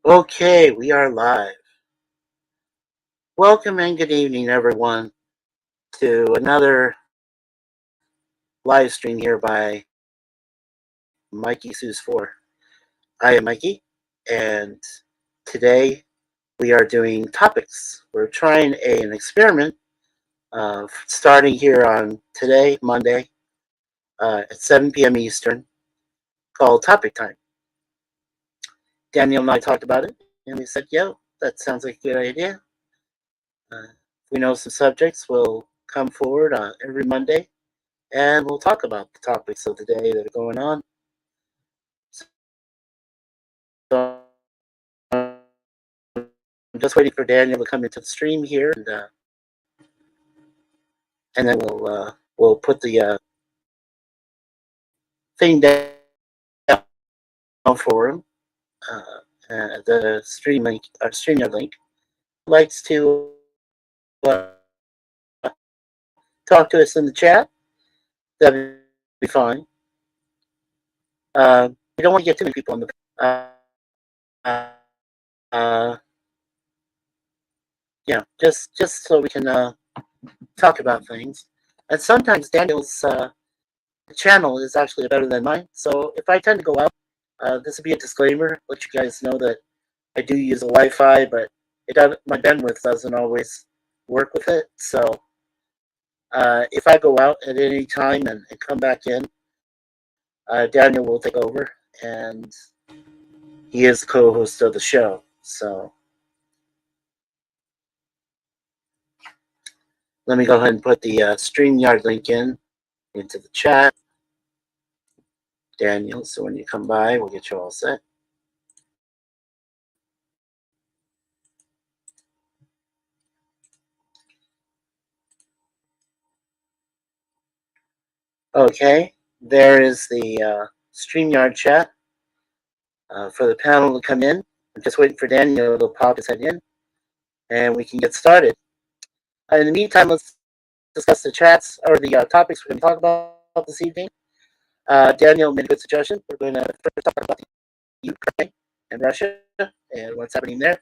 Okay, we are live. Welcome and good evening, everyone, to another live stream here by Mikey Seuss 4. I am Mikey, and today we are doing topics. We're trying an experiment starting here on today, Monday, at 7 p.m. Eastern, called Topic Time. Daniel and I talked about it, and we said, yo, that sounds like a good idea. If we know some subjects, we'll come forward every Monday and we'll talk about the topics of the day that are going on. So I'm just waiting for Daniel to come into the stream here, and then we'll put the thing down for him. The stream link, our StreamYard link, likes to talk to us in the chat. That'd be fine. We don't want to get too many people on the. Just so we can talk about things. And sometimes Daniel's channel is actually better than mine. So if I tend to go out, this would be a disclaimer. Let you guys know that I do use a Wi-Fi, but my bandwidth doesn't always work with it. So if I go out at any time and come back in, Daniel will take over, and he is the co-host of the show. So let me go ahead and put the StreamYard link into the chat. Daniel, so when you come by, we'll get you all set. Okay, there is the StreamYard chat for the panel to come in. I'm just waiting for Daniel to pop his head in, and we can get started. In the meantime, let's discuss the chats or the topics we're going to talk about this evening. Daniel made a good suggestion. We're going to first talk about Ukraine and Russia and what's happening there.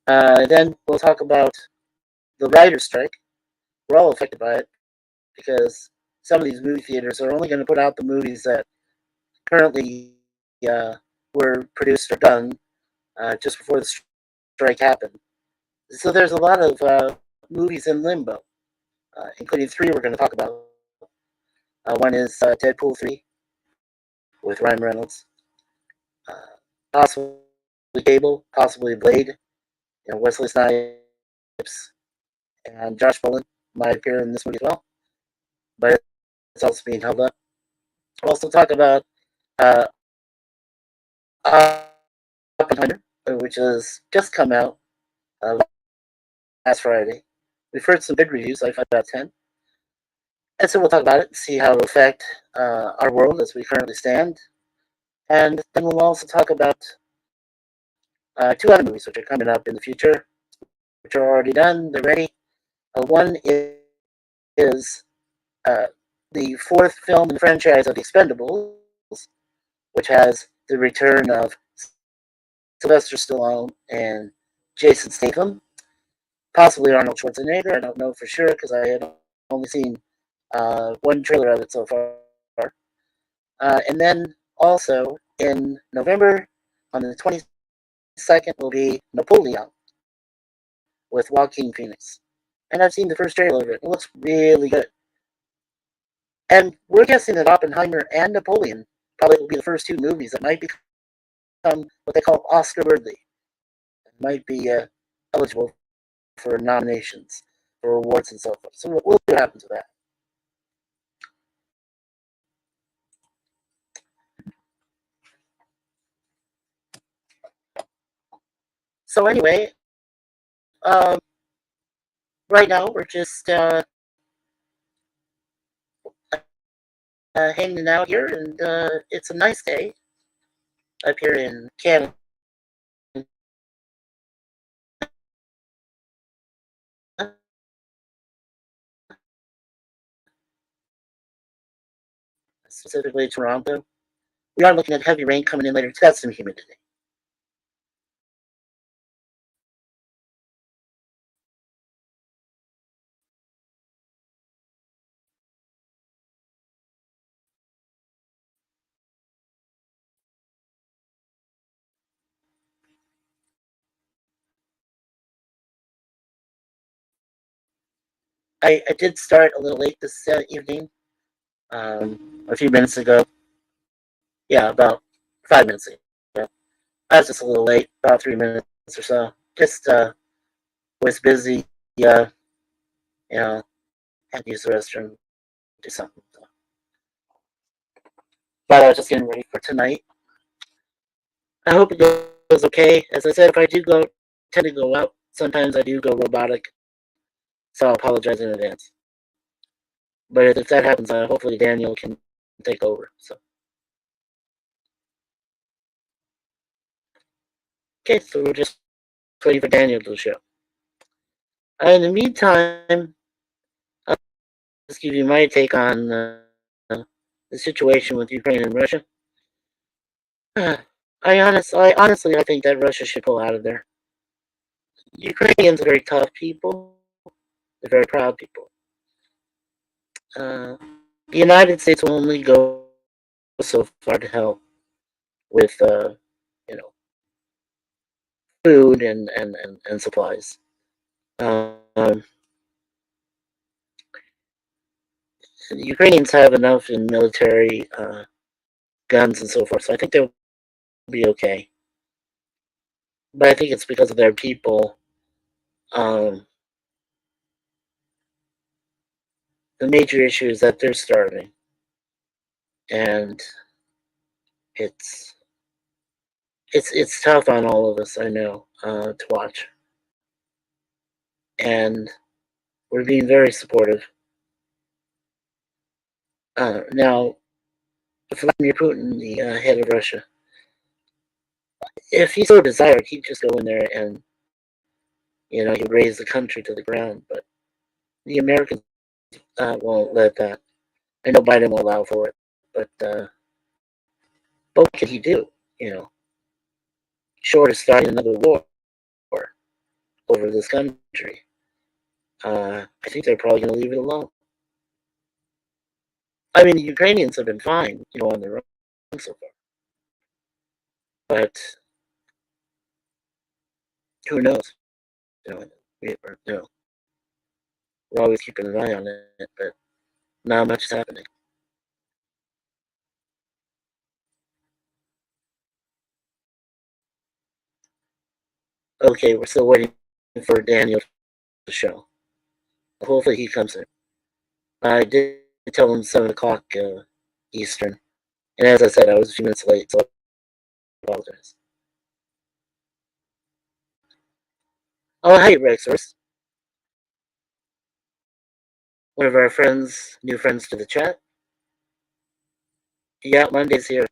Then we'll talk about the writer's strike. We're all affected by it because some of these movie theaters are only going to put out the movies that currently were produced or done just before the strike happened. So there's a lot of movies in limbo, including three we're going to talk about. One is Deadpool 3 with Ryan Reynolds, possibly Cable, possibly Blade, Wesley Snipes, and Josh Brolin might appear in this movie as well, but it's also being held up. We'll also talk about uh, Oppenheimer, which has just come out last Friday. We've heard some good reviews, like 5 out of 10. And so we'll talk about it and see how it will affect our world as we currently stand. And then we'll also talk about two other movies which are coming up in the future, which are already done. They're ready. One is the fourth film in the franchise of The Expendables, which has the return of Sylvester Stallone and Jason Statham, possibly Arnold Schwarzenegger. I don't know for sure because I had only seen one trailer of it so far. And then also in November, on the 22nd, will be Napoleon with Joaquin Phoenix. And I've seen the first trailer of it. It looks really good. And we're guessing that Oppenheimer and Napoleon probably will be the first two movies that might become what they call Oscar worthy. Might be eligible for nominations, for awards, and so forth. So we'll see what happens with that. So anyway, um, right now we're just hanging out here, and it's a nice day up here in Canada. Specifically Toronto. We are looking at heavy rain coming in later. It's got some humidity. I did start a little late this evening, a few minutes ago. Yeah, about 5 minutes ago. I was just a little late, about 3 minutes or so. Just was busy, you know, had to use the restroom, do something. So. But I was just getting ready for tonight. I hope it goes okay. As I said, if I do tend to go out, sometimes I do go robotic, so I'll apologize in advance. But if that happens, hopefully Daniel can take over. So. Okay, so we're just waiting for Daniel to show. In the meantime, I'll just give you my take on the situation with Ukraine and Russia. I think that Russia should pull out of there. Ukrainians are very tough people. They're very proud people. The United States will only go so far to help with, you know, food and supplies. The Ukrainians have enough in military guns and so forth, so I think they'll be okay. But I think it's because of their people. Um, the major issue is that they're starving, and it's it's tough on all of us. I know to watch, and we're being very supportive. Now, Vladimir Putin, the head of Russia, if he so desired, he'd just go in there and he'd raise the country to the ground. But the Americans won't let that. I know Biden will allow for it, but what could he do? You know, short of starting another war over this country, I think they're probably going to leave it alone. I mean, the Ukrainians have been fine, on their own so far, but who knows? You know, we're always keeping an eye on it, but not much is happening. Okay, we're still waiting for Daniel to show. Hopefully he comes in. I did tell him 7 o'clock Eastern, and as I said, I was a few minutes late, so I apologize. Oh, hey, Rexorus. One of our friends, new friends to the chat. Yeah, Monday's here.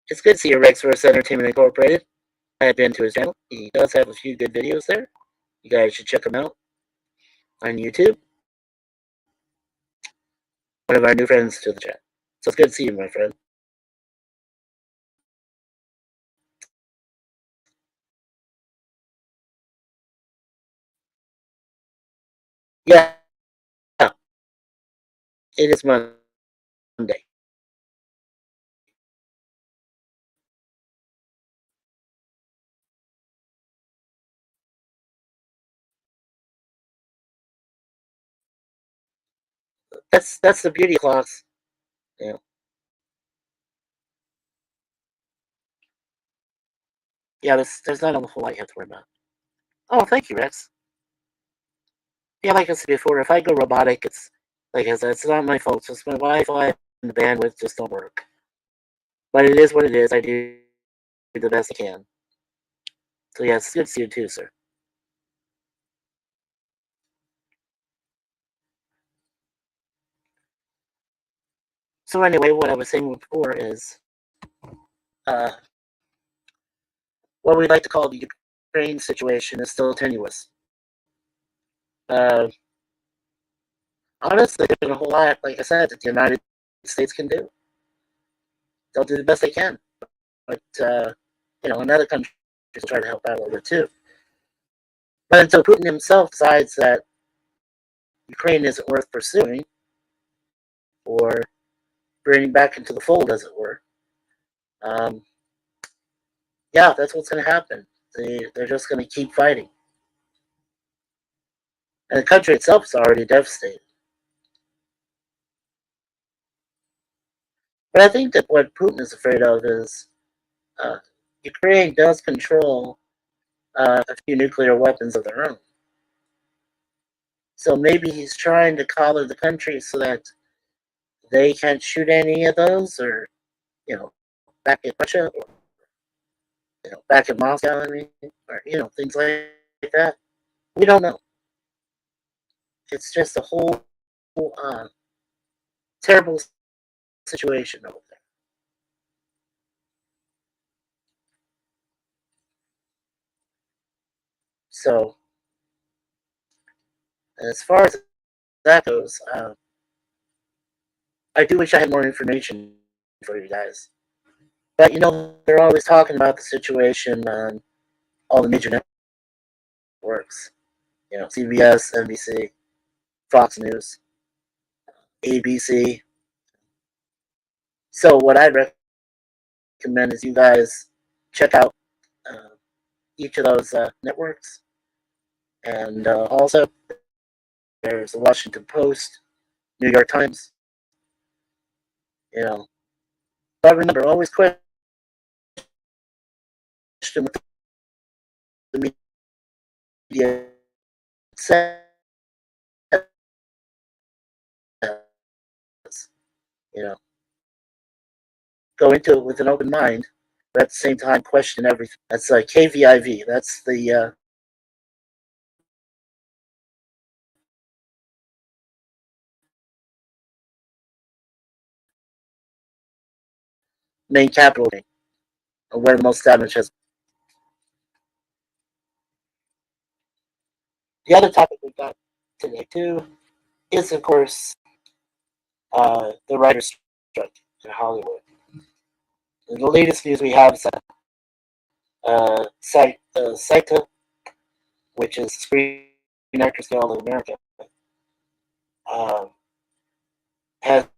It's good to see you, Rexorus Entertainment Incorporated. I've been to his channel. He does have a few good videos there. You guys should check him out on YouTube. One of our new friends to the chat. So it's good to see you, my friend. Yeah, it is Monday. That's the beauty of clocks. Yeah. Yeah, there's not a whole lot you have to worry about. Oh, thank you, Rex. Yeah, like I said before, if I go robotic, it's like I said, it's not my fault. It's just my Wi-Fi and the bandwidth just don't work. But it is what it is. I do the best I can. So yeah, it's good to see you too, sir. So anyway, what I was saying before is uh, what we like to call the Ukraine situation is still tenuous. Uh, Honestly, there's a whole lot, like I said, that the United States can do. They'll do the best they can, but another country will try to help out a little bit too. But until Putin himself decides that Ukraine isn't worth pursuing or bringing back into the fold, as it were, um, yeah, that's what's going to happen. They're just going to keep fighting. And the country itself is already devastated. But I think that what Putin is afraid of is uh, Ukraine does control a few nuclear weapons of their own. So maybe he's trying to collar the country so that they can't shoot any of those, or back in Russia, or back in Moscow. I mean, or things like that. We don't know. It's just a whole uh, terrible situation over there. So as far as that goes, I do wish I had more information for you guys. But they're always talking about the situation on all the major networks. CBS, NBC, Fox News, ABC. So what I'd recommend is you guys check out uh, each of those networks, and also there's the Washington Post, New York Times. You know, but remember, always question what the media says. You know, go into it with an open mind, but at the same time question everything. That's KVIV. That's the main capital thing, where most damage has. The other topic we got today too is, of course, the writers' strike in Hollywood. And the latest news we have is that SAG, which is Screen Actors Guild of America, um, has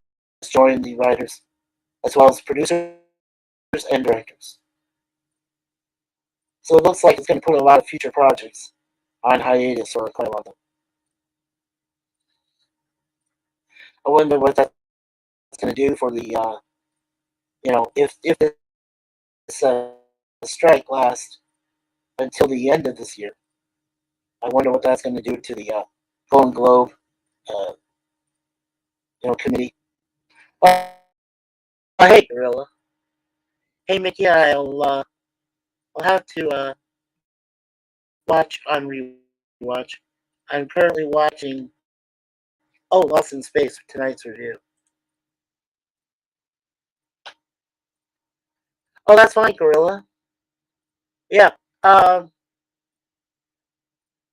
joined the writers as well as producers and directors. So it looks like it's going to put a lot of future projects on hiatus for quite a while. I wonder what that's going to do for the, if this strike lasts until the end of this year. I wonder what that's going to do to the Golden Globe, uh, committee. Hey, Gorilla. Hey, Mickey. I'll have to watch on rewatch. I'm currently watching. Oh, Lost in Space for tonight's review. Oh, that's fine, Gorilla. Yeah. Um.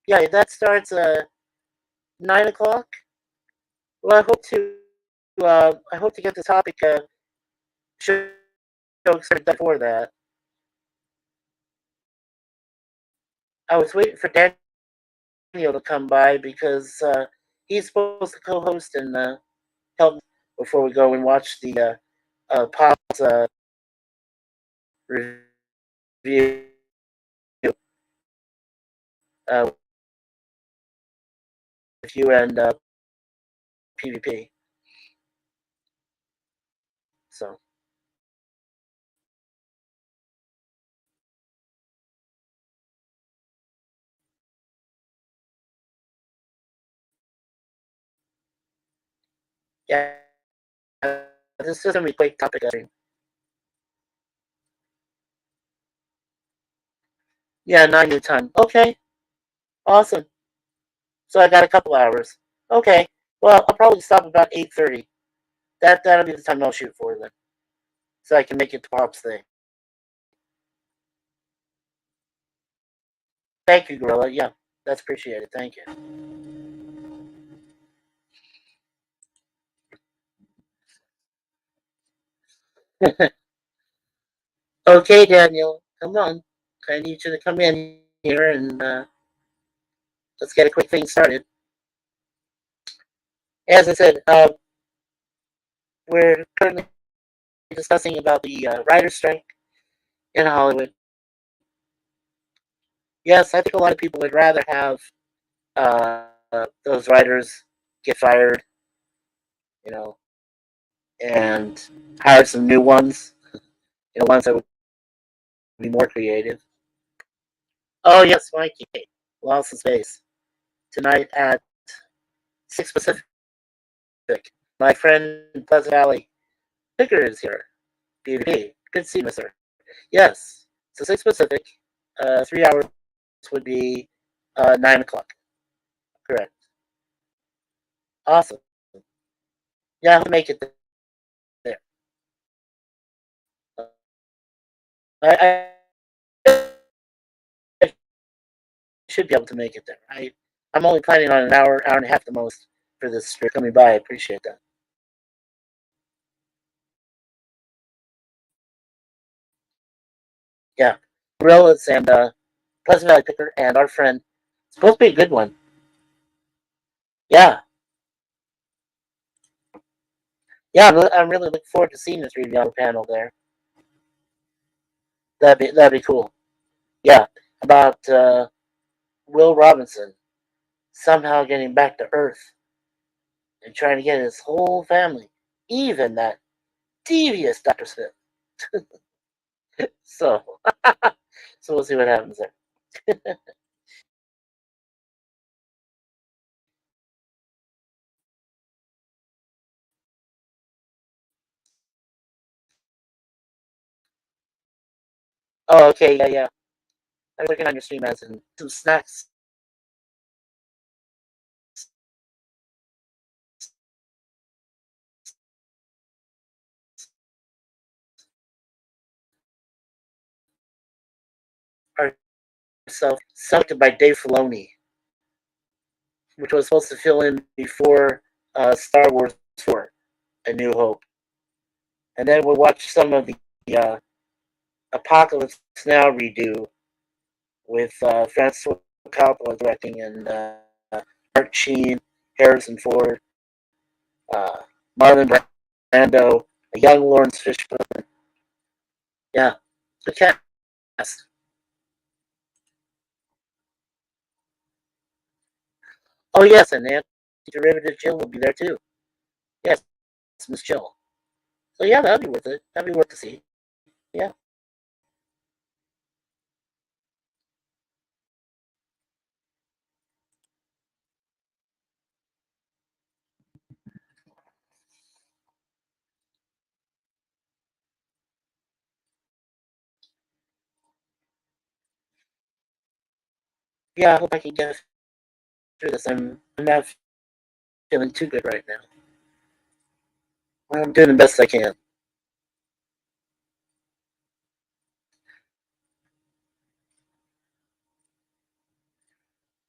Yeah, that starts 9 o'clock. Well, I hope to get the topic show started before that. I was waiting for Daniel to come by because he's supposed to co-host and help before we go and watch the Pop's review uh, with you and PvP. So yeah, this is gonna be a quick topic. Yeah, 9 your time. Okay, awesome. So I got a couple hours. Okay, well I'll probably stop about 8:30. That'll be the time I'll shoot for then, so I can make it to Pop's thing. Thank you, Gorilla. Yeah, that's appreciated. Thank you. Okay, Daniel, come on. I need you to come in here and let's get a quick thing started. As I said, we're currently discussing about the writer's strike in Hollywood. Yes, I think a lot of people would rather have uh, those writers get fired, you know, and hire some new ones, ones that would be more creative. Oh yes, Mikey, Lost in Space tonight at 6 Pacific. My friend Pleasant Valley Picker is here. PvP. Good to see you, Mister. Yes, so 6 Pacific. 3 hours would be 9 o'clock. Correct. Awesome. Yeah, I'll make it there. I should be able to make it there. I'm only planning on an hour and a half the most for this trip coming by. I appreciate that. Yeah, Gorillas and Pleasant Valley Picker and our friend. It's supposed to be a good one. Yeah, yeah. I'm really looking forward to seeing this review on the panel there. That'd be cool. Yeah, about Will Robinson somehow getting back to Earth and trying to get his whole family, even that devious Dr. Smith. So, so we'll see what happens there. Oh, okay, yeah, yeah. I'm looking on your stream as in some snacks are selected by Dave Filoni, which was supposed to fill in before Star Wars 4, A New Hope. And then we'll watch some of the Apocalypse Now redo with Francis Coppola directing and Mark Sheen, Harrison Ford, uh, Marlon Brando, a young Lawrence Fishburne. Yeah, the cast. Oh yes, and Nancy Derivative Jill will be there too. Yes, Miss Jill. So yeah, that'd be worth it. That'd be worth to see. Yeah. Yeah, I hope I can get through this. I'm not feeling too good right now. Well, I'm doing the best I can.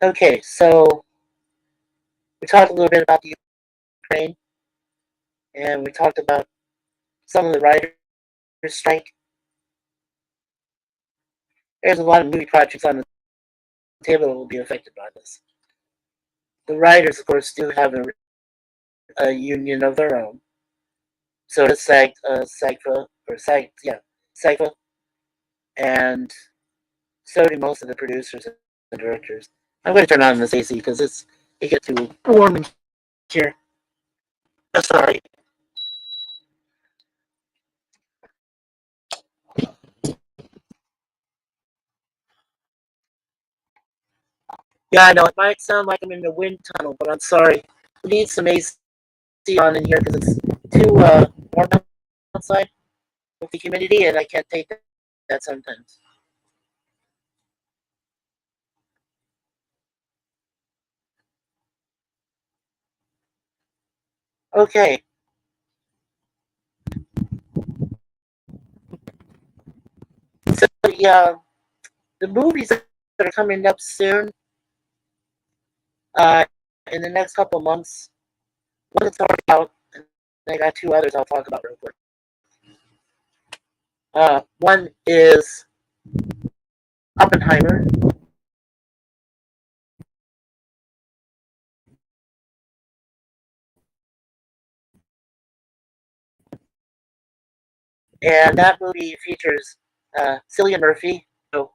Okay, so we talked a little bit about the Ukraine, and we talked about some of the writers' strike. There's a lot of movie projects on the table that will be affected by this. The writers, of course, do have a union of their own. So does SAGFA, or SAG, yeah, SAGFA, and so do most of the producers and directors. I'm going to turn on this AC because it gets too warm in here. Oh, sorry. Yeah, I know it might sound like I'm in the wind tunnel, but I'm sorry. We need some AC on in here because it's too warm outside with the humidity, and I can't take that sometimes. Okay, so yeah, the movies that are coming up soon, uh, in the next couple of months. One that's already out, and I got two others I'll talk about real quick. One is Oppenheimer, and that movie features Cillian Murphy. So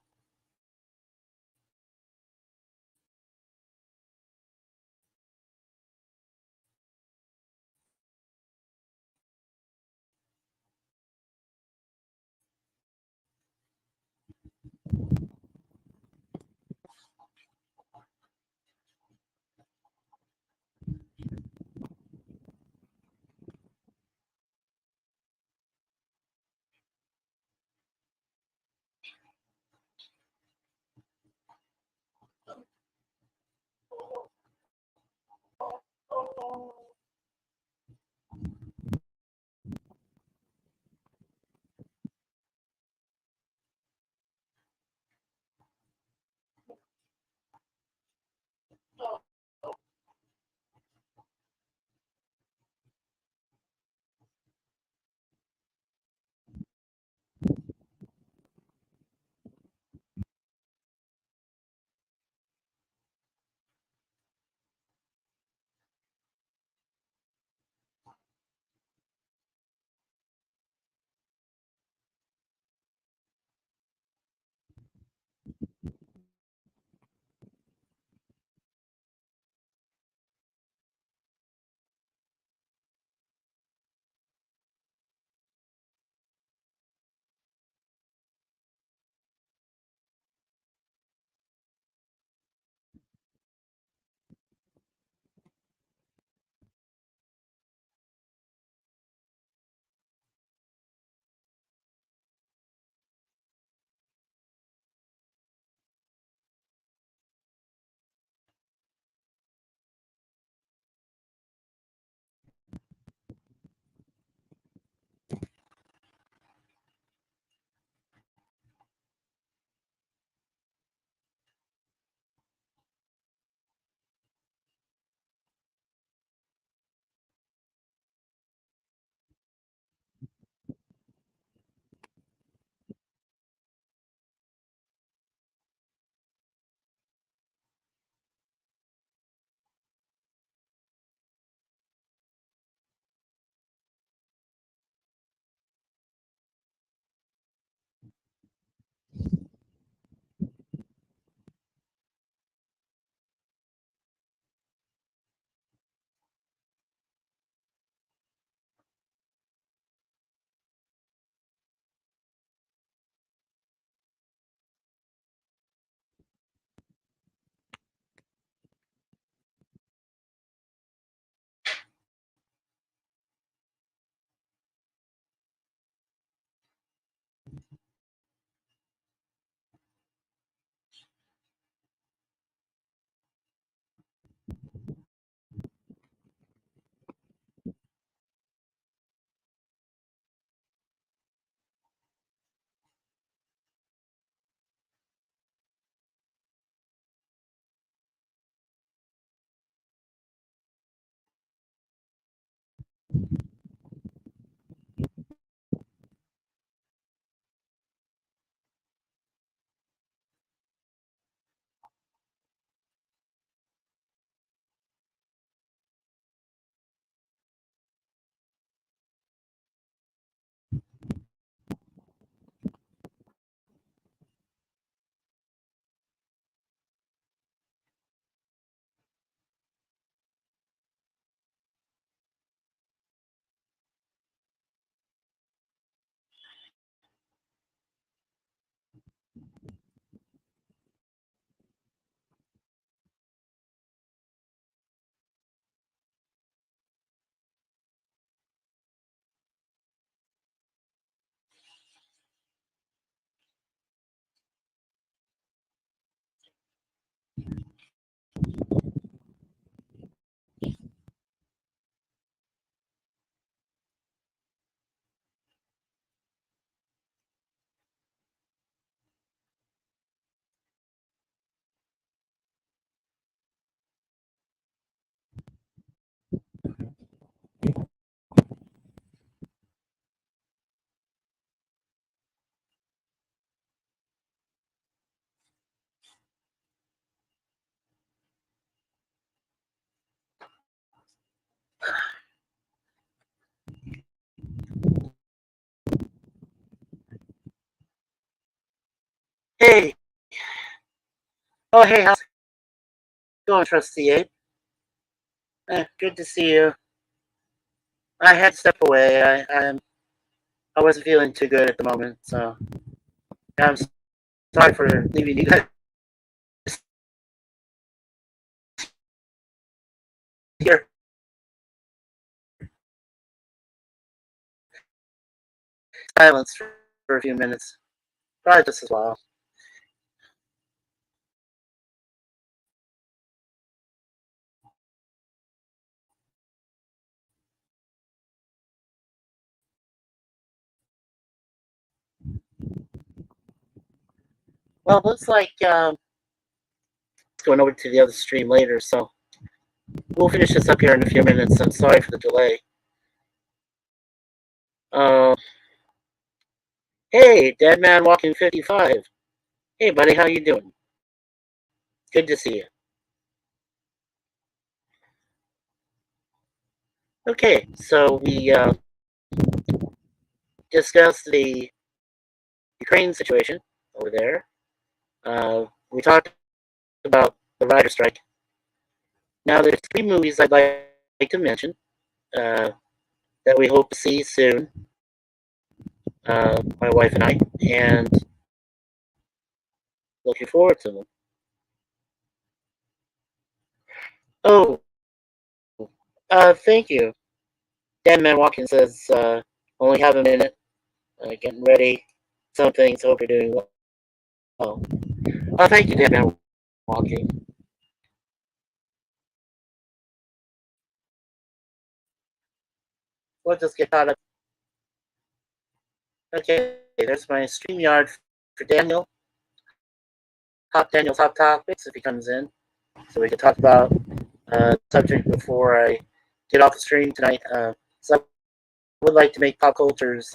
Hey, oh hey, how's it going, Trustee Abe? Good to see you. I had to step away. I wasn't feeling too good at the moment, so I'm sorry for leaving you guys here. Silence for a few minutes, probably just as well. Well, it looks like it's going over to the other stream later, so we'll finish this up here in a few minutes. I'm sorry for the delay. Uh, hey, Dead Man Walking 55. Hey, buddy, how you doing? Good to see you. Okay, so we discussed the Ukraine situation over there. We talked about the writer strike. Now, there's three movies I'd like to mention uh, that we hope to see soon, my wife and I, and looking forward to them. Oh, thank you. Dead Man Walking says, only have a minute, getting ready. Some things, hope you're doing well. Oh, thank you, Dead Man Walking. We'll just get caught up. Okay, there's my StreamYard for Daniel. Daniel's Hot Topics if he comes in. So we can talk about subject before I get off the stream tonight. So I would like to make pop culture's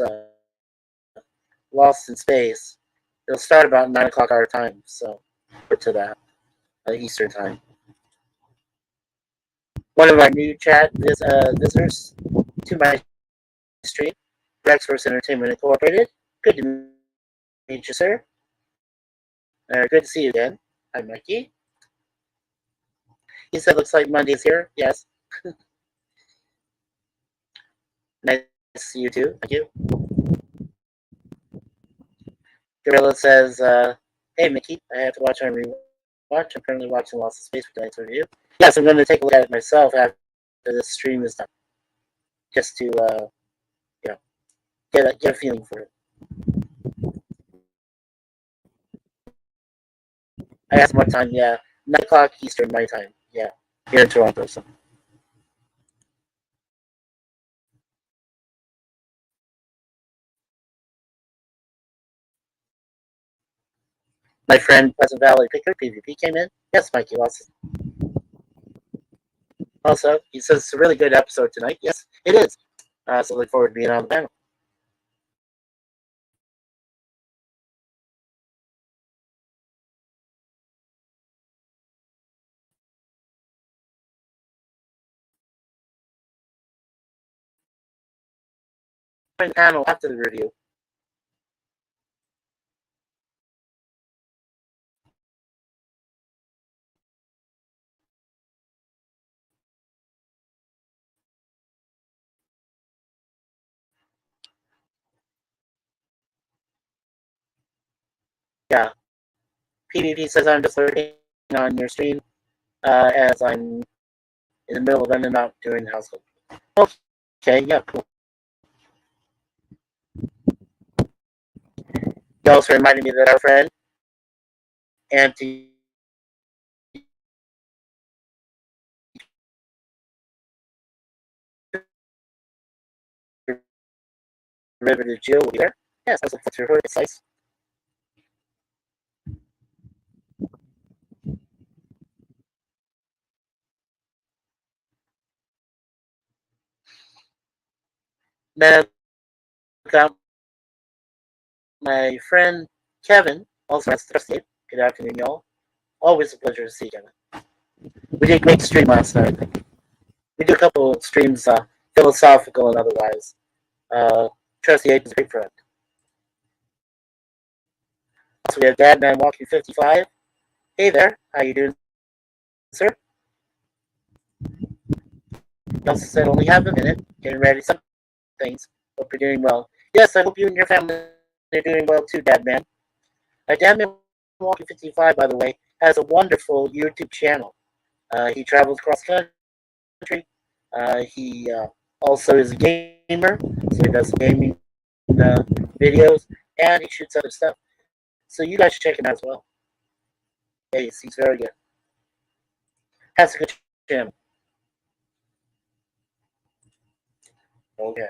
Lost in Space. It'll start about 9 o'clock our time, so to that Eastern time. One of our new chat visitors to my stream, Rexverse Entertainment Incorporated. Good to meet you, sir. Good to see you again. Hi, Mikey. He said, looks like Monday's here. Yes. Nice to see you too. Thank you. Gorilla says, hey, Mickey, I have to watch my rewatch. I'm currently watching Lost in Space for tonight's review. Yes, I'm going to take a look at it myself after this stream is done, just to, you know, get a feeling for it. I asked what time, yeah. 9 o'clock Eastern, my time, yeah, here in Toronto. So. My friend Pleasant Valley Picker, PvP, came in. Yes, Mikey Watson. Also, he says it's a really good episode tonight. Yes, it is. So look forward to being on the panel. Panel after the review. Yeah. PvP says I'm just lurking on your stream as I'm in the middle of in and out doing household. Okay, yeah, cool. You also reminded me that our friend Auntie Derivative Jill will be there. Yes, I was looking through her sites. Then I got my friend Kevin, also has Thirsty. Good afternoon, y'all. Always a pleasure to see you, Kevin. We did a great stream last night. We did a couple of streams, philosophical and otherwise. Trusty Ape is a great friend. Also, we have Dadman Walking 55. Hey there, how you doing, sir? He also said only have a minute, getting ready some things. Hope you're doing well. Yes, I hope you and your family are doing well too, Dadman. Dadman Walking 55, by the way, has a wonderful YouTube channel. He travels across the country. He also is a gamer, so he does gaming videos, and he shoots other stuff. So you guys should check him out as well. Yeah, he's very good. Has a good channel. Okay.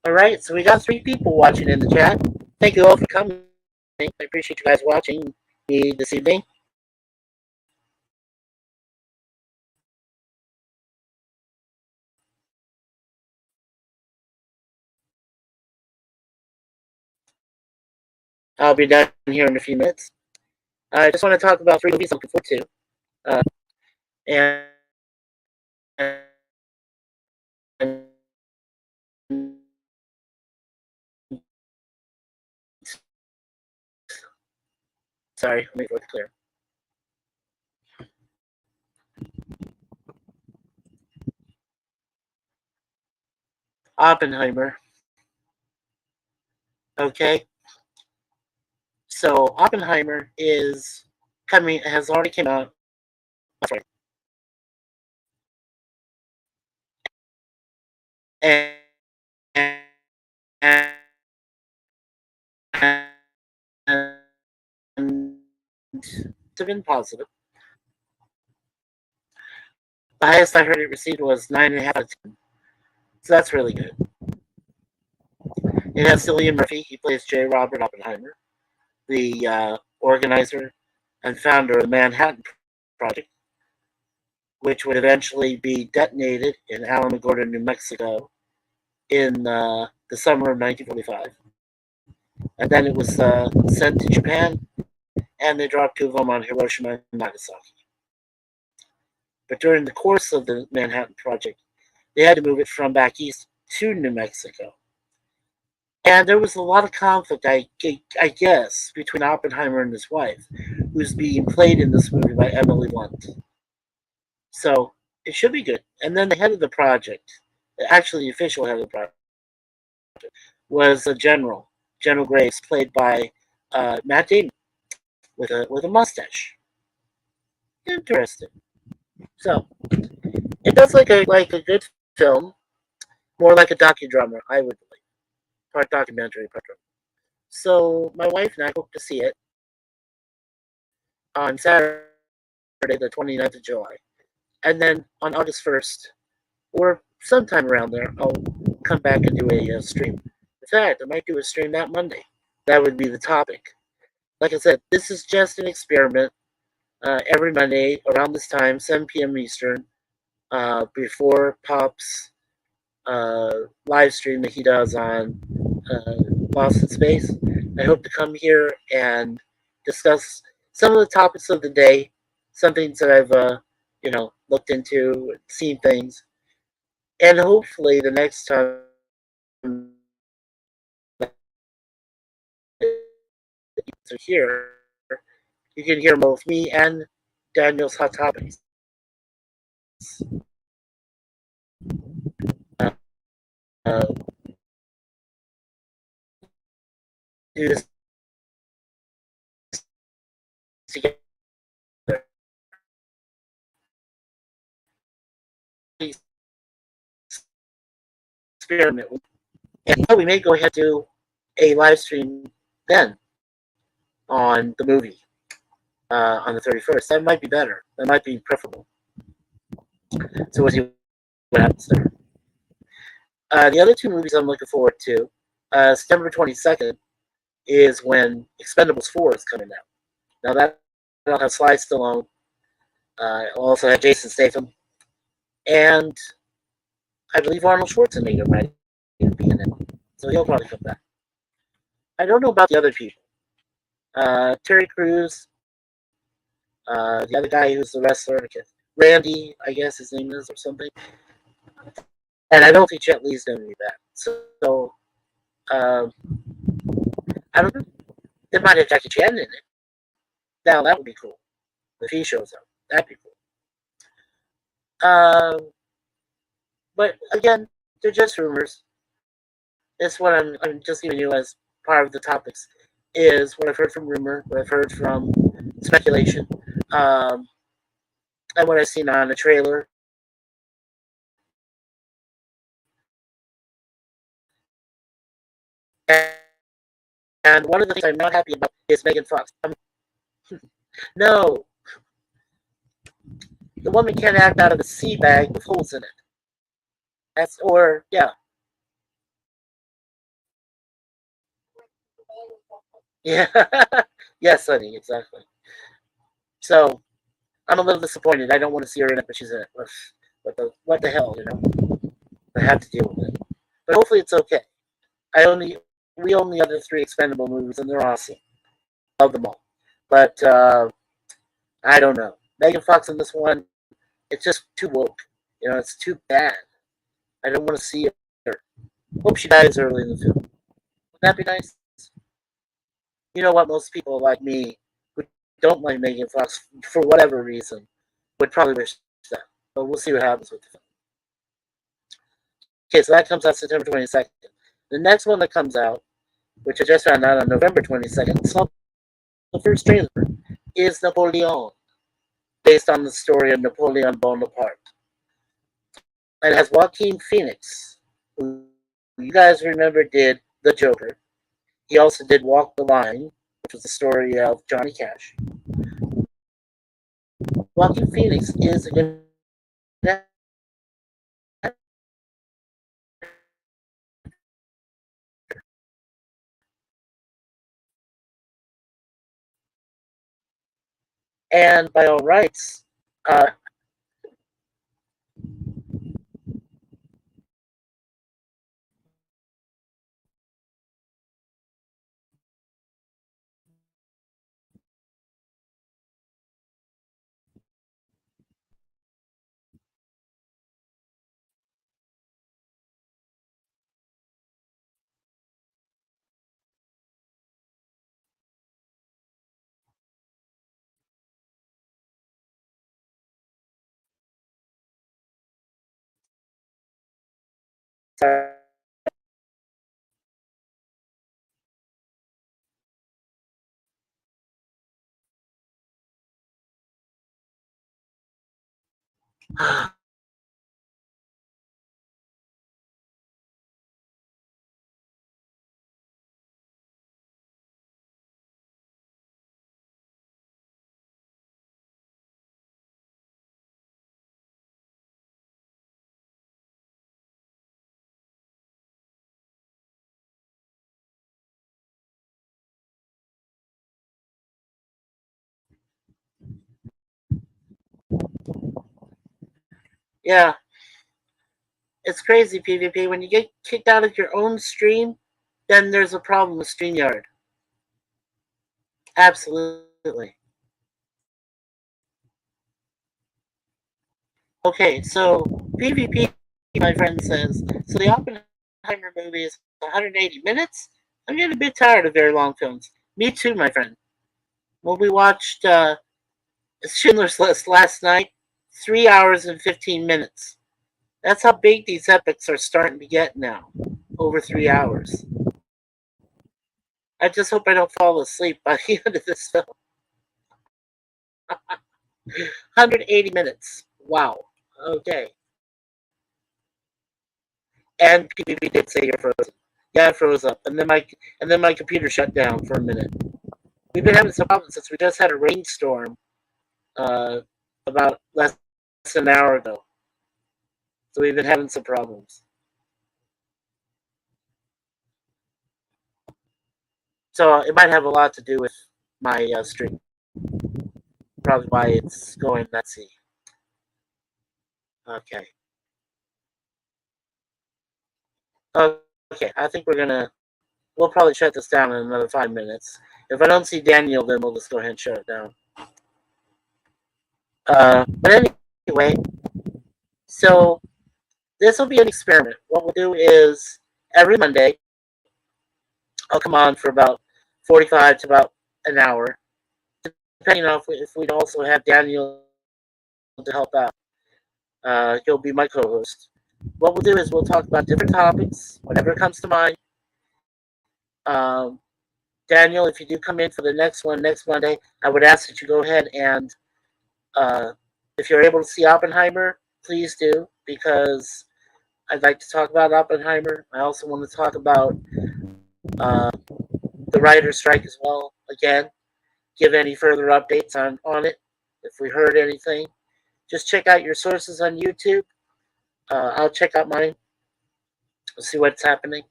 All right, so we got 3 people watching in the chat. Thank you all for coming. I appreciate you guys watching me this evening. I'll be done here in a few minutes. I just want to talk about 3 movies I'm looking forward to. And sorry, let me make it clear. Oppenheimer. Okay. So Oppenheimer has already came out. Sorry. And, and, and it's been positive. The highest I heard it received was 9.5 out of 10. So that's really good. It has Cillian Murphy. He plays J. Robert Oppenheimer, the organizer and founder of the Manhattan Project, which would eventually be detonated in Alamogordo, New Mexico, in the summer of 1945. And then it was sent to Japan, and they dropped 2 of them on Hiroshima and Nagasaki. But during the course of the Manhattan Project, they had to move it from back east to New Mexico. And there was a lot of conflict, I guess, between Oppenheimer and his wife, who's being played in this movie by Emily Blunt. So it should be good. And then the head of the project, actually the official head of the project, was a General Graves, played by Matt Damon, with a mustache. Interesting. So it does like a good film, more like a docudrama, I would believe, part documentary, part drama. So my wife and I hope to see it on Saturday, the 29th of July, and then on August 1st, or sometime around there, I'll come back and do a stream. In fact, I might do a stream that Monday. That would be the topic. Like I said, this is just an experiment. Every Monday around this time, 7 p.m. Eastern, before Pops live stream that he does on uh, Lost in Space. I hope to come here and discuss some of the topics of the day, some things that I've looked into, seen things, and hopefully the next time you're here, you can hear both me and Daniel's hot topics. Uh, do this together. Experiment, and we may go ahead and do a live stream then on the movie on the 31st. That might be better. That might be preferable. So we'll see what happens there. The other two movies I'm looking forward to, September 22nd, is when Expendables 4 is coming out. Now that I'll have Sly Stallone. I'll also have Jason Statham, and I believe Arnold Schwarzenegger might be in it. So he'll probably come back. I don't know about the other people. Terry Crews, the other guy who's the wrestler, Randy, I guess his name is, or something. And I don't think Jet Li's going to be back. So um, I don't know. They might have Jackie Chan in it. Now that would be cool if he shows up. That'd be cool. But again, they're just rumors. It's what I'm just giving you as part of the topics. Is what I've heard from rumor, what I've heard from speculation, and what I've seen on the trailer. And one of the things I'm not happy about is Megan Fox. No, the woman can't act out of a sea bag with holes in it. That's or yeah, yeah, yes, honey, exactly. So I'm a little disappointed. I don't want to see her in it, but she's in it. What the hell, you know? I have to deal with it. But hopefully it's okay. I only we own the other three expendable movies, and they're awesome. Love them all. But I don't know. Megan Fox in this one, it's just too woke. You know, it's too bad. I don't want to see her. Hope she dies early in the film. Wouldn't that be nice? You know what? Most people like me who don't like Megan Fox for whatever reason would probably wish that. But we'll see what happens with the film. Okay, so that comes out September 22nd. The next one that comes out, which I just found out on November 22nd, saw the first trailer, is Napoleon, based on the story of Napoleon Bonaparte. And it has Joaquin Phoenix, who you guys remember did The Joker. He also did Walk the Line, which was the story of Johnny Cash. Joaquin Phoenix is a good and by all rights, uh, yeah, It's crazy, PvP. When you get kicked out of your own stream, then there's a problem with StreamYard. Absolutely. Okay, so PvP, my friend says, so the Oppenheimer movie is 180 minutes? I'm getting a bit tired of very long films. Me too, my friend. Well, we watched Schindler's List last night, 3 hours and 15 minutes. That's how big these epics are starting to get now. Over 3 hours. I just hope I don't fall asleep by the end of this film. 180 minutes. Wow. Okay. And PvP did say you're frozen. Yeah, it froze up, and then my computer shut down for a minute. We've been having some problems since we just had a rainstorm uh, about less than an hour ago. So we've been having some problems. So it might have a lot to do with my stream. Probably why it's going messy. Okay. Okay. I think we'll probably shut this down in another 5 minutes. If I don't see Daniel, then we'll just go ahead and shut it down. But anyway, so this will be an experiment. What we'll do is every Monday, I'll come on for about 45 to about an hour, depending on if we'd also have Daniel to help out. He'll be my co-host. What we'll do is we'll talk about different topics, whatever comes to mind. Um, Daniel, if you do come in for the next one next Monday, I would ask that you go ahead and, uh, if you're able to see Oppenheimer, please do, because I'd like to talk about Oppenheimer. I also want to talk about uh, the writer's strike as well. Again, give any further updates on it if we heard anything. Just check out your sources on YouTube. I'll check out mine. We'll see what's happening.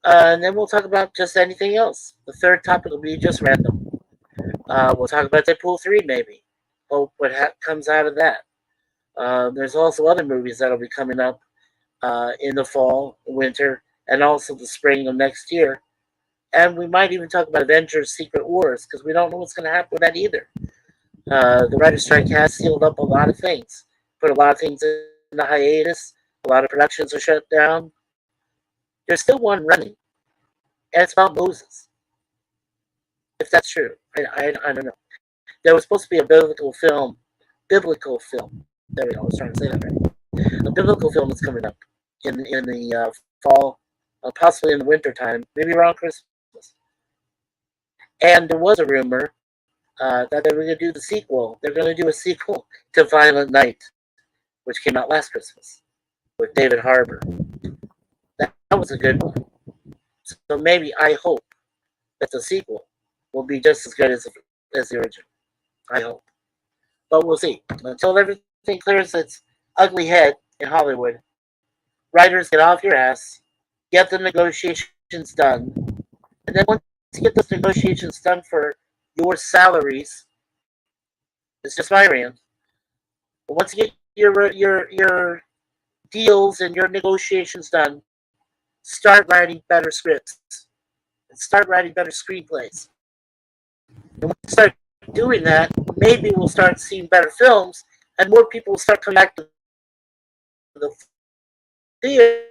And then we'll talk about just anything else. The third topic will be just random. We'll talk about Deadpool 3 maybe. Hope what comes out of that. There's also other movies that'll be coming up in the fall, winter, and also the spring of next year. And we might even talk about Avengers Secret Wars because we don't know what's going to happen with that either. The writer's strike has sealed up a lot of things, put a lot of things in the hiatus. A lot of productions are shut down. There's still one running, and it's about Moses. If that's true, I don't know. There was supposed to be a biblical film. Biblical film. There we go. I was trying to say that right. A biblical film is coming up in the fall, possibly in the winter time, maybe around Christmas. And there was a rumor that they were going to do the sequel. They're going to do a sequel to Violent Night, which came out last Christmas with David Harbour. That was a good one. So maybe I hope that the sequel will be just as good as the original. I hope. But we'll see. Until everything clears its ugly head in Hollywood, writers, get off your ass, get the negotiations done, and then once you get those negotiations done for your salaries, it's just my rant. But once you get your deals and your negotiations done, start writing better scripts and start writing better screenplays. And when we start doing that, maybe we'll start seeing better films, and more people will start coming back to the theater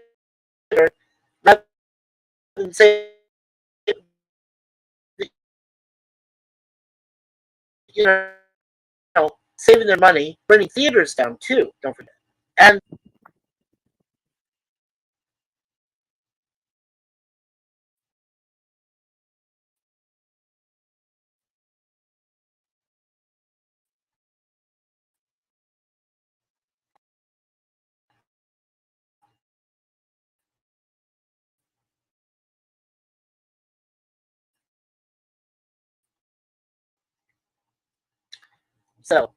rather than say, you know, saving their money, bringing theaters down too. Don't forget. And so,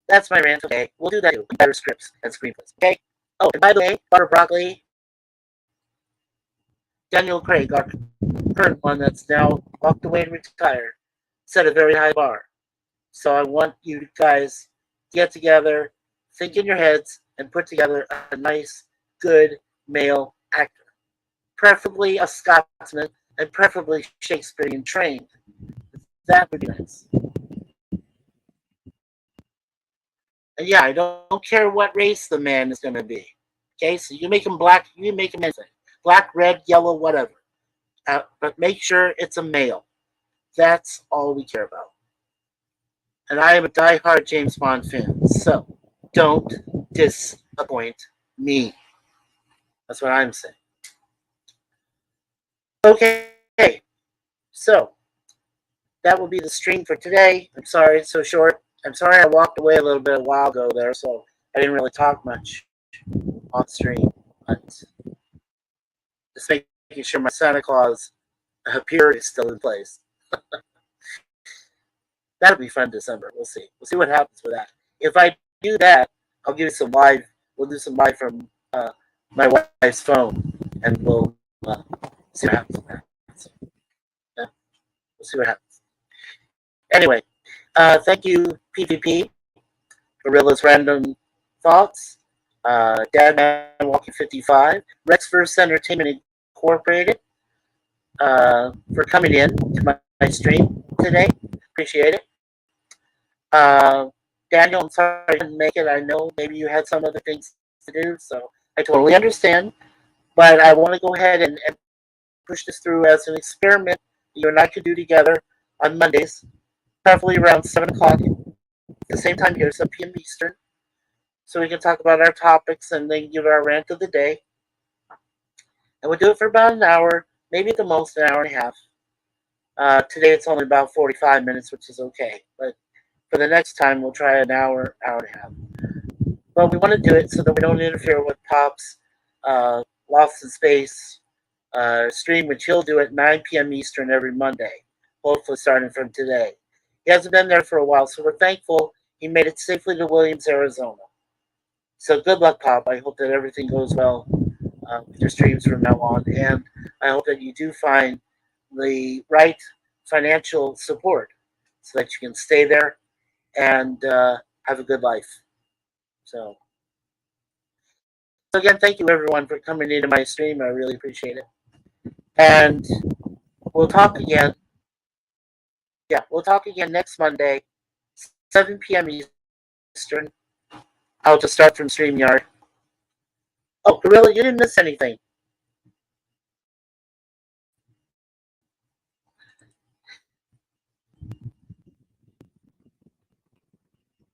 That's my rant. Okay, we'll do that too. Better scripts and screenplays. Okay. Oh, and by the way, Butter Broccoli, Daniel Craig, our current one that's now walked away and retired, set a very high bar. So I want you guys to get together, think in your heads, and put together a nice, good male actor, preferably a Scotsman, and preferably Shakespearean trained. That would be nice. And yeah, I don't care what race the man is going to be. Okay, so you make him black, you make him anything, black, red, yellow, whatever. But make sure it's a male. That's all we care about. And I am a die-hard James Bond fan, so don't disappoint me. That's what I'm saying. Okay, so that will be the stream for today. I'm sorry it's so short. I'm sorry I walked away a little bit a while ago there, so I didn't really talk much on stream. But just making sure my Santa Claus period is still in place. That'll be fun December. We'll see. We'll see what happens with that. If I do that, I'll give you some live. We'll do some live from my wife's phone, and we'll see what happens with that. So, yeah, we'll see what happens. Anyway, thank you, PvP, Gorilla's Random Thoughts, Dadman Walking 55, Rexverse Entertainment Incorporated, for coming in to my stream today. Appreciate it. Uh, Daniel, I'm sorry I didn't make it. I know maybe you had some other things to do, so I totally understand. But I want to go ahead and push this through as an experiment you and I could do together on Mondays, preferably around 7 o'clock, at the same time here, 7 p.m. Eastern, so we can talk about our topics and then give our rant of the day. And we'll do it for about an hour, maybe at the most an hour and a half. Today it's only about 45 minutes, which is okay. But for the next time, we'll try an hour, hour and a half. But we want to do it so that we don't interfere with Pop's Lost in Space stream, which he'll do at 9 p.m. Eastern every Monday, hopefully starting from today. He hasn't been there for a while, so we're thankful he made it safely to Williams, Arizona. So good luck, Pop. I hope that everything goes well with your streams from now on, and I hope that you do find the right financial support so that you can stay there and have a good life. So again, thank you everyone for coming into my stream. I really appreciate it. And we'll talk again. Yeah, we'll talk again next Monday, 7 p.m. Eastern. I'll just start from StreamYard. Oh, Gorilla, you didn't miss anything.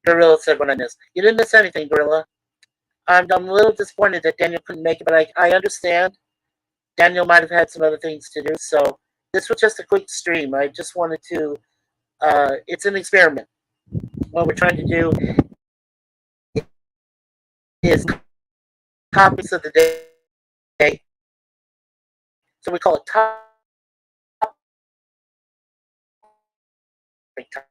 Gorilla said what I missed. You didn't miss anything, Gorilla. I'm a little disappointed that Daniel couldn't make it, but I understand. Daniel might have had some other things to do, so this was just a quick stream. I just wanted to. It's an experiment. What we're trying to do is topics of the day. So we call it topic time.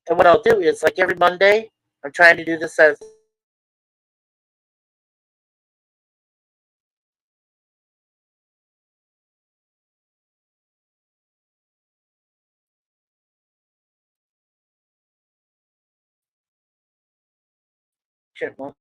And what I'll do is, like every Monday, I'm trying to do this as chipmunk.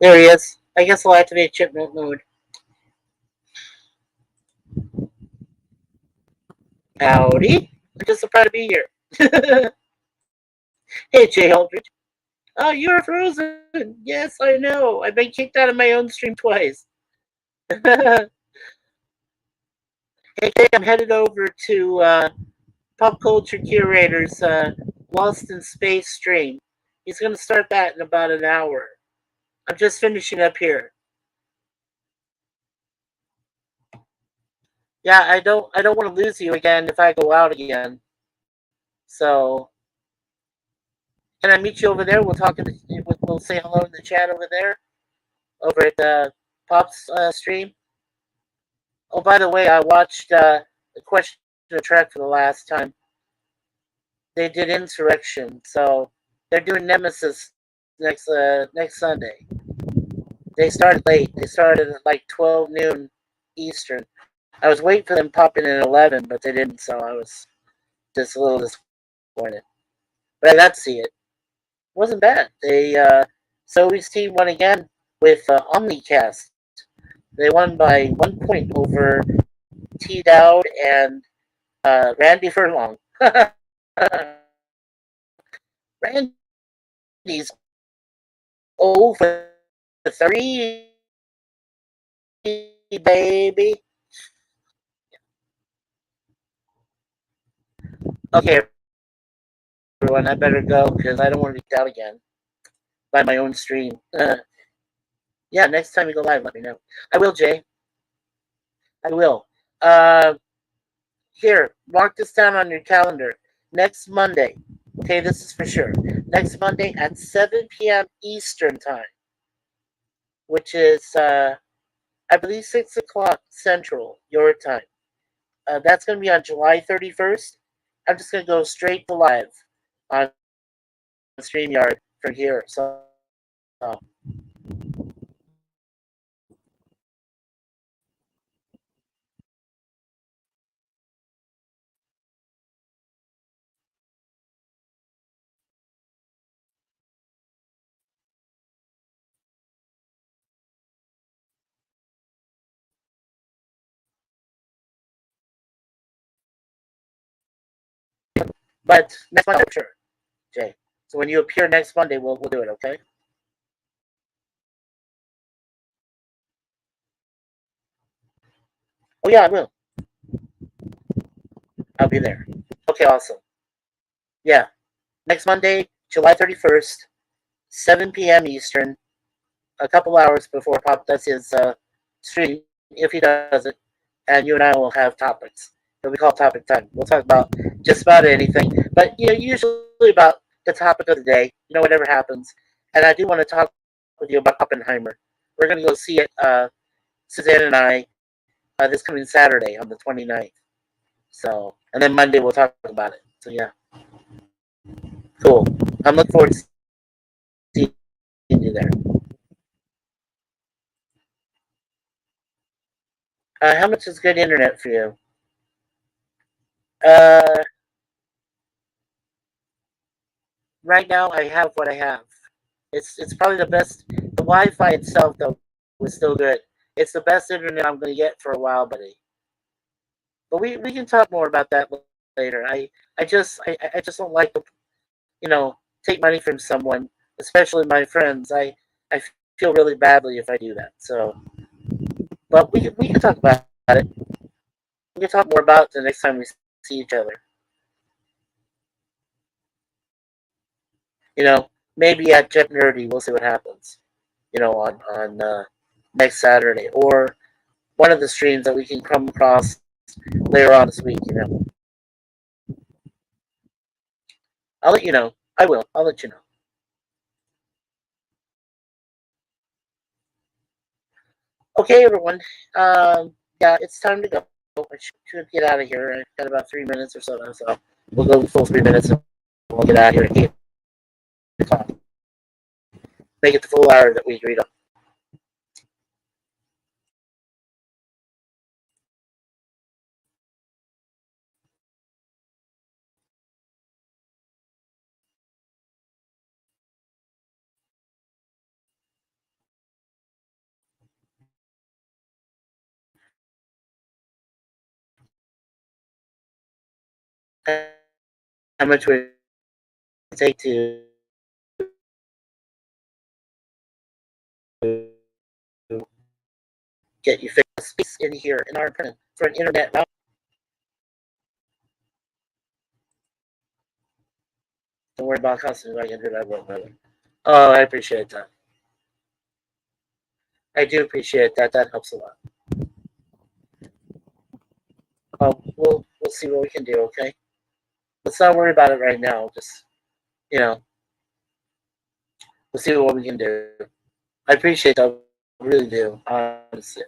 There he is. I guess I'll activate chipmunk mode. Howdy. I'm just so proud to be here. Hey, Jay Aldridge. Oh, you're frozen. Yes, I know. I've been kicked out of my own stream twice. Hey, Jay, I'm headed over to Pop Culture Curator's Lost in Space stream. He's going to start that in about an hour. I'm just finishing up here. Yeah, I don't want to lose you again if I go out again. So can I meet you over there? We'll say hello in the chat over there, over at Pop's stream. Oh, by the way, I watched the Question of Trek for the last time. They did Insurrection, so they're doing Nemesis next Sunday. They started late. They started at like 12 noon Eastern. I was waiting for them to pop in at 11, but they didn't, so I was just a little disappointed. But I got to see it. Wasn't bad. Zoe's team won again with Omnicast. They won by 1 point over T Dowd and Randy Furlong. Randy's 0 for 3, baby. Okay, everyone, I better go because I don't want to be out again by my own stream. Yeah, next time you go live, let me know. I will, Jay. I will. Uh, Here, mark this down on your calendar. Next Monday. Okay, this is for sure. Next Monday at 7 p.m. Eastern time, which is, I believe, 6 o'clock Central, your time. That's going to be on July 31st. I'm just going to go straight to live on StreamYard from here. So, but next Monday, sure, Jay. So when you appear next Monday, we'll do it, okay? Oh, yeah, I will. I'll be there. Okay, awesome. Yeah, next Monday, July 31st, 7 p.m. Eastern, a couple hours before Pop does his stream, if he does it, and you and I will have topics. It'll be called Topic Time. We'll talk about just about anything, but usually about the topic of the day. Whatever happens. And I do want to talk with you about Oppenheimer. We're going to go see it, Suzanne and I, this coming Saturday on the 29th. So, and then Monday we'll talk about it. So yeah, cool. I'm looking forward to seeing you there. How much is good internet for you? Uh, right now I have what I have. It's probably the best. The Wi-Fi itself though was still good. It's the best internet I'm going to get for a while, buddy. But we can talk more about that later. I just don't like to take money from someone, especially my friends. I feel really badly if I do that. So, but we can talk about it. We can talk more about it the next time we see each other. Maybe at Jet Nerdy, we'll see what happens. On next Saturday, or one of the streams that we can come across later on this week. I'll let you know. I will. I'll let you know. Okay, everyone. Yeah, it's time to go. I should get out of here. I've got about 3 minutes or so now, so we'll go the full 3 minutes and we'll get out of here at 8 o'clock. Make it the full hour that we agreed on. how much would it take to get you fixed space in here in our apartment for an internet router? Don't worry about costing like internet router. Oh, I appreciate that. I do appreciate that. That helps a lot. Oh, we'll see what we can do. Okay, let's not worry about it right now. Just you know, we'll see what we can do. I appreciate that. I really do. Honestly.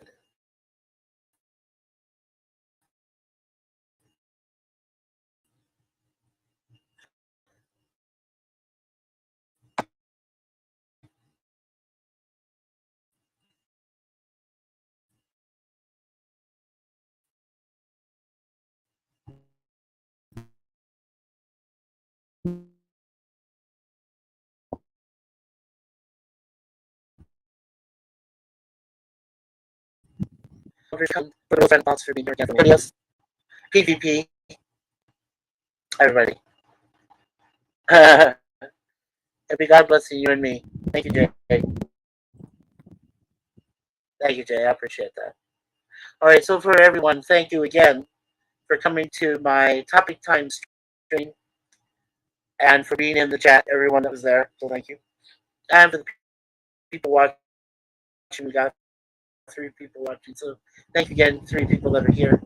For those friend thoughts for being here again for yes. PvP, everybody. Happy God bless you and me. Thank you, Jay. Thank you, Jay. I appreciate that. All right, so for everyone, thank you again for coming to my topic time stream and for being in the chat, everyone that was there. So thank you. And for the people watching, we got 3 people watching. So thank you again, 3 people that are here.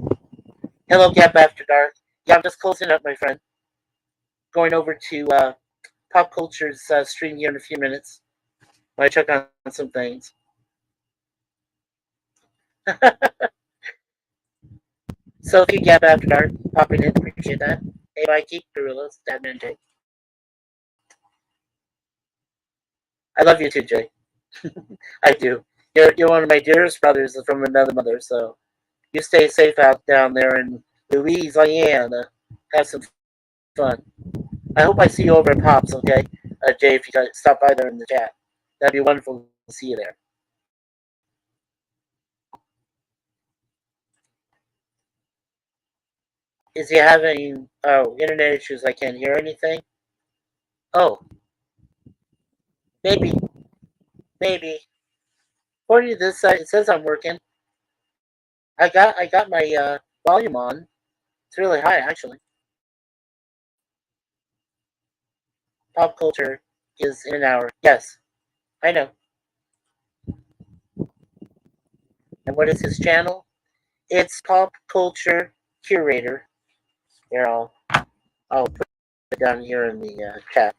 Hello, Gap After Dark. Yeah, I'm just closing up, my friend. Going over to Pop Culture's stream here in a few minutes. I check on some things. So if you Gap After Dark, popping in, appreciate that. Hey, Mikey, Gorillas, Dadman Jay. I love you too, Jay. I do. You're one of my dearest brothers from another mother, so you stay safe out down there in Louisiana. Have some fun. I hope I see you over at Pops, okay? Jay, if you guys stop by there in the chat. That'd be wonderful to see you there. Is he having internet issues? I can't hear anything. Oh, maybe, maybe. According to this site, it says I'm working. I got my volume on. It's really high, actually. Pop culture is in an hour. Yes, I know. And what is his channel? It's Pop Culture Curator. Here, I'll put it down here in the chat.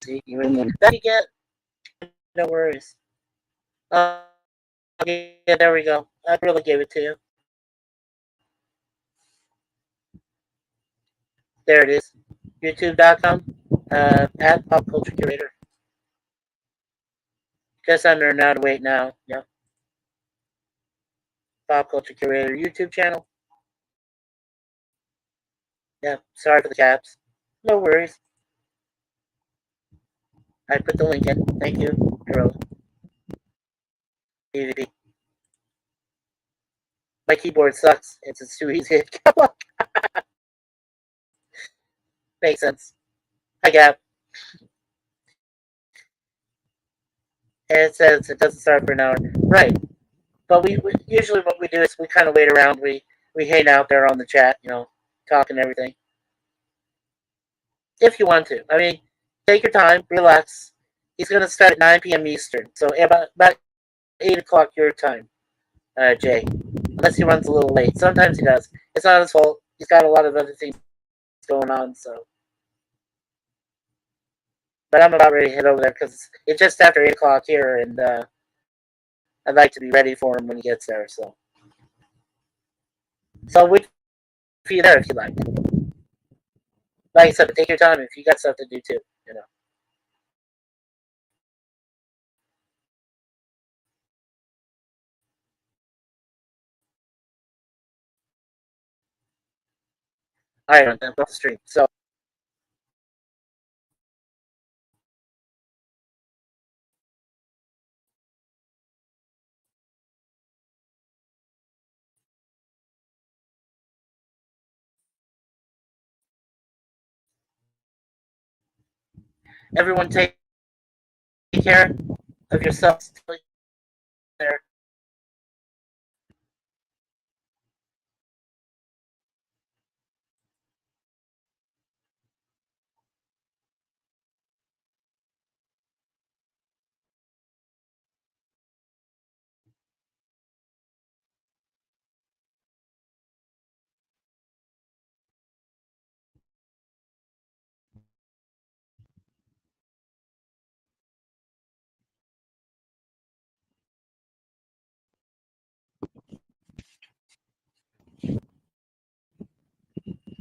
See, you in the that you get. No worries. Yeah, there we go. I really gave it to you. There it is. YouTube.com at Pop Culture Curator. Guess under now to wait now. Yeah. Pop Culture Curator YouTube channel. Yeah. Sorry for the caps. No worries. I put the link in. Thank you. PvP. My keyboard sucks. It's too easy. Come on. Makes sense. I got. And it says it doesn't start for an hour. Right. But we usually what we do is we kind of wait around. We hang out there on the chat, talking everything. If you want to, I mean, take your time, relax. He's gonna start at 9 p.m. Eastern, so about 8 o'clock your time, Jay. unless he runs a little late. Sometimes he does. It's not his fault. He's got a lot of other things going on. So, but I'm about ready to head over there because it's just after 8 o'clock here, and I'd like to be ready for him when he gets there. So I'll wait for you there if you like. Like I said, take your time if you got stuff to do too. You know. All right, I'm off the stream. So everyone, take care of yourselves. There.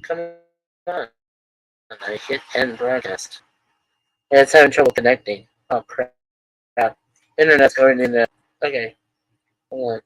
Come on. I hit end broadcast. Yeah, it's having trouble connecting. Oh crap. Internet's going in there. Okay. Hold on.